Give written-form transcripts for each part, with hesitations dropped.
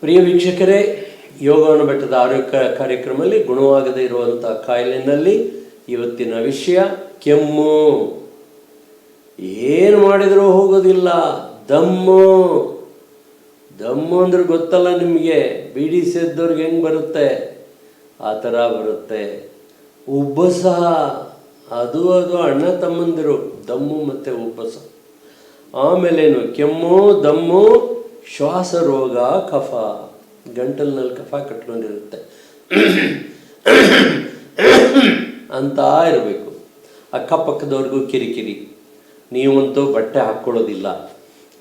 ಪ್ರಿಯ ವೀಕ್ಷಕರೇ, ಯೋಗವನ್ನು ಬೆಟ್ಟದ ಆರೋಗ್ಯ ಕಾರ್ಯಕ್ರಮದಲ್ಲಿ ಗುಣವಾಗದೇ ಇರುವಂಥ ಕಾಯಿಲೆಯಲ್ಲಿ ಇವತ್ತಿನ ವಿಷಯ ಕೆಮ್ಮು. ಏನು ಮಾಡಿದರೂ ಹೋಗೋದಿಲ್ಲ. ದಮ್ಮು ಅಂದ್ರೆ ಗೊತ್ತಲ್ಲ ನಿಮಗೆ, ಬೀಡಿ ಸೇದ್ದವ್ರಿಗೆ ಹೆಂಗೆ ಬರುತ್ತೆ ಆ ಥರ ಬರುತ್ತೆ. ಉಬ್ಬಸ, ಅದು ಅಣ್ಣ ತಮ್ಮಂದಿರು, ದಮ್ಮು ಮತ್ತು ಉಬ್ಬಸ. ಆಮೇಲೇನು ಕೆಮ್ಮು, ದಮ್ಮು, ಶ್ವಾಸ ರೋಗ, ಕಫ, ಗಂಟಲಿನಲ್ಲಿ ಕಫ ಕಟ್ಕೊಂಡಿರುತ್ತೆ ಅಂತ ಇರಬೇಕು. ಅಕ್ಕಪಕ್ಕದವ್ರಿಗೂ ಕಿರಿಕಿರಿ, ನೀವಂತೂ ಬಟ್ಟೆ ಹಾಕ್ಕೊಳ್ಳೋದಿಲ್ಲ,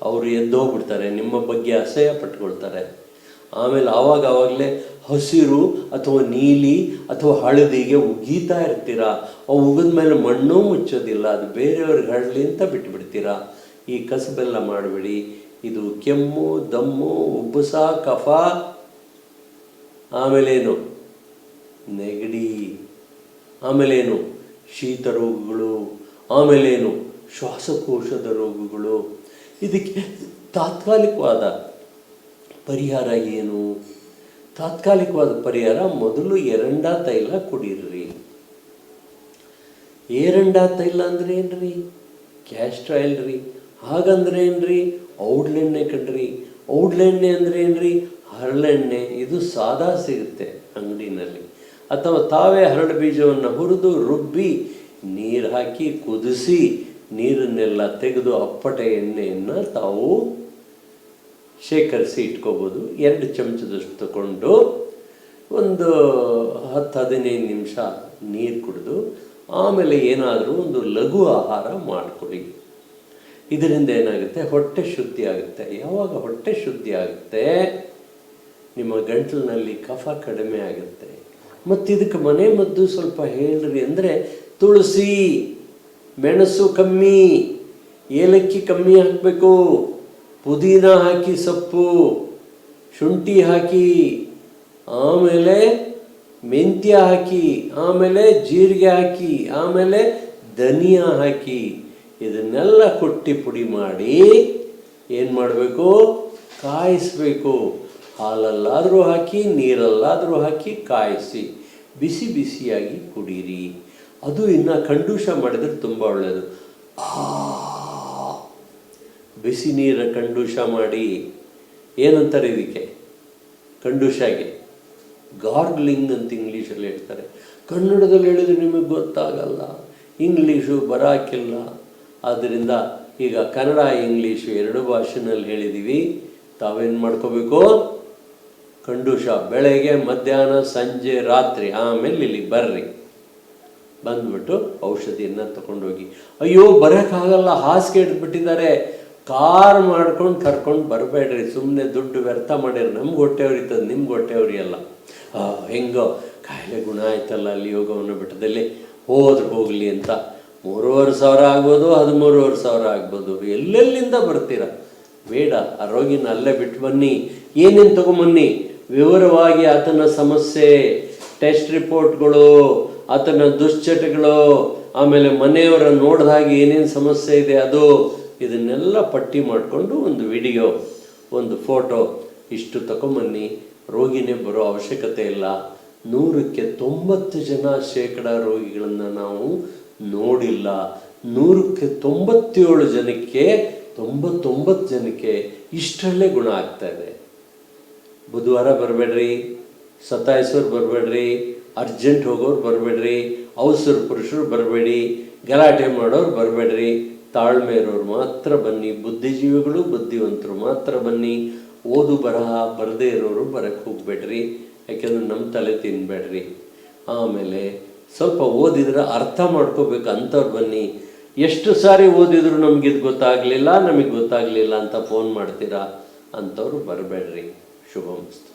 ಅವರು ಎದ್ದೋಗ್ಬಿಡ್ತಾರೆ, ನಿಮ್ಮ ಬಗ್ಗೆ ಅಸಹ್ಯ ಪಟ್ಕೊಳ್ತಾರೆ. ಆಮೇಲೆ ಆವಾಗಲೇ ಹಸಿರು ಅಥವಾ ನೀಲಿ ಅಥವಾ ಹಳದಿಗೆ ಉಗೀತಾ ಇರ್ತೀರ. ಅವು ಉಗಿದ ಮೇಲೆ ಮಣ್ಣು ಮುಚ್ಚೋದಿಲ್ಲ, ಅದು ಬೇರೆಯವ್ರಿಗೆ ಹರಳಲಿ ಅಂತ ಬಿಟ್ಬಿಡ್ತೀರಾ. ಈ ಕಸಬೆಲ್ಲ ಮಾಡಬೇಡಿ. ಇದು ಕೆಮ್ಮು, ದಮ್ಮು, ಉಬ್ಬಸ, ಕಫ, ಆಮೇಲೇನು ನೆಗಡಿ, ಆಮೇಲೇನು ಶೀತ ರೋಗಗಳು, ಆಮೇಲೇನು ಶ್ವಾಸಕೋಶದ ರೋಗಗಳು. ಇದಕ್ಕೆ ತಾತ್ಕಾಲಿಕವಾದ ಪರಿಹಾರ ಏನು? ತಾತ್ಕಾಲಿಕವಾದ ಪರಿಹಾರ, ಮೊದಲು ಎರಂಡ ತೈಲ ಕುಡೀರಿ. ಏರಂಡ ತೈಲ ಅಂದ್ರೆ ಏನ್ರಿ? ಕ್ಯಾಸ್ಟರ್ ಆಯಿಲ್ ರೀ. ಹಾಗಂದ್ರೆ ಏನ್ರಿ? ಔಡ್ಲೆಣ್ಣೆ ಕಣ್ರಿ. ಔಡ್ಲೆಣ್ಣೆ ಅಂದ್ರೆ ಏನ್ರಿ? ಹರಳೆಣ್ಣೆ. ಇದು ಸಾದಾ ಸಿಗುತ್ತೆ ಅಂಗಡಿನಲ್ಲಿ. ಅಥವಾ ತಾವೇ ಹರಳು ಬೀಜವನ್ನು ಹುರಿದು ರುಬ್ಬಿ ನೀರು ಹಾಕಿ ಕುದಿಸಿ ನೀರನ್ನೆಲ್ಲ ತೆಗೆದು ಅಪ್ಪಟೆ ಎಣ್ಣೆಯನ್ನು ತಾವು ಶೇಖರಿಸಿ ಇಟ್ಕೋಬೋದು. 2 ಚಮಚದಷ್ಟು ತಗೊಂಡು ಒಂದು 10-15 ನಿಮಿಷ ನೀರು ಕುಡಿದು ಆಮೇಲೆ ಏನಾದರೂ ಒಂದು ಲಘು ಆಹಾರ ಮಾಡಿಕೊಡಿ. ಇದರಿಂದ ಏನಾಗುತ್ತೆ? ಹೊಟ್ಟೆ ಶುದ್ಧಿ ಆಗುತ್ತೆ. ಯಾವಾಗ ಹೊಟ್ಟೆ ಶುದ್ಧಿ ಆಗುತ್ತೆ, ನಿಮ್ಮ ಗಂಟಲಿನಲ್ಲಿ ಕಫ ಕಡಿಮೆ ಆಗುತ್ತೆ. ಮತ್ತು ಇದಕ್ಕೆ ಮನೆ ಮದ್ದು ಸ್ವಲ್ಪ ಹೇಳ್ರಿ ಅಂದರೆ, ತುಳಸಿ, ಮೆಣಸು ಕಮ್ಮಿ, ಏಲಕ್ಕಿ ಕಮ್ಮಿ ಹಾಕಬೇಕು, ಪುದೀನ ಹಾಕಿ, ಸೊಪ್ಪು, ಶುಂಠಿ ಹಾಕಿ, ಆಮೇಲೆ ಮೆಂತ್ಯ ಹಾಕಿ, ಆಮೇಲೆ ಜೀರಿಗೆ ಹಾಕಿ, ಆಮೇಲೆ ಧನಿಯಾ ಹಾಕಿ, ಇದನ್ನೆಲ್ಲ ಕೊಟ್ಟಿ ಪುಡಿ ಮಾಡಿ ಏನು ಮಾಡಬೇಕು? ಕಾಯಿಸಬೇಕು. ಹಾಲಲ್ಲಾದರೂ ಹಾಕಿ, ನೀರಲ್ಲಾದರೂ ಹಾಕಿ ಕಾಯಿಸಿ ಬಿಸಿ ಬಿಸಿಯಾಗಿ ಕುಡೀರಿ. ಅದು ಇನ್ನು ಕಂಡೂಷ ಮಾಡಿದರೆ ತುಂಬ ಒಳ್ಳೆಯದು. ಬಿಸಿ ನೀರ ಕಂಡೂಷ ಮಾಡಿ. ಏನಂತಾರೆ ಇದಕ್ಕೆ? ಕಂಡೂಷಾಗೆ ಗಾರ್ಗ್ಲಿಂಗ್ ಅಂತ ಇಂಗ್ಲೀಷಲ್ಲಿ ಹೇಳ್ತಾರೆ. ಕನ್ನಡದಲ್ಲಿ ಹೇಳಿದ್ರೆ ನಿಮಗೆ ಗೊತ್ತಾಗಲ್ಲ, ಇಂಗ್ಲೀಷು ಬರಾಕಿಲ್ಲ. ಆದ್ದರಿಂದ ಈಗ ಕನ್ನಡ ಇಂಗ್ಲೀಷು 2 ಭಾಷೆನಲ್ಲಿ ಹೇಳಿದ್ದೀವಿ. ತಾವೇನು ಮಾಡ್ಕೋಬೇಕು? ಕಂಡೂಷ ಬೆಳಗ್ಗೆ, ಮಧ್ಯಾಹ್ನ, ಸಂಜೆ, ರಾತ್ರಿ, ಆಮೇಲೆ ಇಲ್ಲಿ ಬರ್ರಿ. ಬಂದ್ಬಿಟ್ಟು ಔಷಧಿಯನ್ನು ತಗೊಂಡೋಗಿ. ಅಯ್ಯೋ ಬರೋಕ್ಕಾಗಲ್ಲ, ಹಾಸಿಗೆ ಹಿಡಿದ್ಬಿಟ್ಟಿದ್ದಾರೆ, ಕಾರ್ ಮಾಡ್ಕೊಂಡು ಕರ್ಕೊಂಡು ಬರಬೇಡ್ರಿ. ಸುಮ್ಮನೆ ದುಡ್ಡು ವ್ಯರ್ಥ ಮಾಡಿರಿ. ನಮ್ಗೆ ಹೊಟ್ಟೆ ಉರಿತದೆ, ನಿಮ್ಗೆ ಹೊಟ್ಟೆ ಉರಿಯಲ್ಲ. ಹೆಂಗೋ ಕಾಯಿಲೆ ಗುಣ ಆಯ್ತಲ್ಲ ಅಲ್ಲಿ ಯೋಗವನ್ನು ಬೆಟ್ಟದಲ್ಲಿ, ಹೋದ್ರೆ ಹೋಗಲಿ ಅಂತ 3,500 ಆಗ್ಬೋದು, 13,500 ಆಗ್ಬೋದು. ಎಲ್ಲೆಲ್ಲಿಂದ ಬರ್ತೀರ? ಬೇಡ. ಆ ರೋಗಿನ ಅಲ್ಲೇ ಬಿಟ್ಟು ಬನ್ನಿ. ಏನೇನು ತಗೊಂಬನ್ನಿ? ವಿವರವಾಗಿ ಆತನ ಸಮಸ್ಯೆ, ಟೆಸ್ಟ್ ರಿಪೋರ್ಟ್ಗಳು, ಆತನ ದುಶ್ಚಟಗಳು, ಆಮೇಲೆ ಮನೆಯವರ ನೋಡಿದ ಹಾಗೆ ಏನೇನು ಸಮಸ್ಯೆ ಇದೆ ಅದು, ಇದನ್ನೆಲ್ಲ ಪಟ್ಟಿ ಮಾಡಿಕೊಂಡು ಒಂದು ವಿಡಿಯೋ, ಒಂದು ಫೋಟೋ, ಇಷ್ಟು ತಗೊಂಬನ್ನಿ. ರೋಗಿನೇ ಬರೋ ಅವಶ್ಯಕತೆ ಇಲ್ಲ. 100ಕ್ಕೆ 90 ಜನ ರೋಗಿಗಳನ್ನು ನಾವು ನೋಡಿಲ್ಲ. 100ಕ್ಕೆ 97 ಜನಕ್ಕೆ, 99 ಜನಕ್ಕೆ ಇಷ್ಟರಲ್ಲೇ ಗುಣ ಆಗ್ತಾ ಇದೆ. ಬುಧವಾರ ಬರಬೇಡ್ರಿ, ಸತಾಯಿಸೋರು ಬರಬೇಡ್ರಿ, ಅರ್ಜೆಂಟ್ ಹೋಗೋರು ಬರಬೇಡ್ರಿ, ಅವಸರ ಪುರುಷರು ಬರಬೇಡಿ, ಗಲಾಟೆ ಮಾಡೋರು ಬರಬೇಡ್ರಿ, ತಾಳ್ಮೆ ಇರೋರು ಮಾತ್ರ ಬನ್ನಿ. ಬುದ್ಧಿಜೀವಿಗಳು, ಬುದ್ಧಿವಂತರು ಮಾತ್ರ ಬನ್ನಿ. ಓದು ಬರಹ ಬರದೇ ಇರೋರು ಬರಕ್ಕೆ ಹೋಗ್ಬೇಡ್ರಿ, ಯಾಕೆಂದ್ರೆ ನಮ್ಮ ತಲೆ ತಿನ್ನಬೇಡ್ರಿ. ಆಮೇಲೆ ಸ್ವಲ್ಪ ಓದಿದ್ರೆ ಅರ್ಥ ಮಾಡ್ಕೋಬೇಕು ಅಂಥವ್ರು ಬನ್ನಿ. ಎಷ್ಟು ಸಾರಿ ಓದಿದ್ರು ನಮಗಿದು ಗೊತ್ತಾಗಲಿಲ್ಲ, ನಮಗೆ ಗೊತ್ತಾಗಲಿಲ್ಲ ಅಂತ ಫೋನ್ ಮಾಡ್ತೀರಾ, ಅಂಥವ್ರು ಬರಬೇಡ್ರಿ. ಶುಭಮಸ್ತು.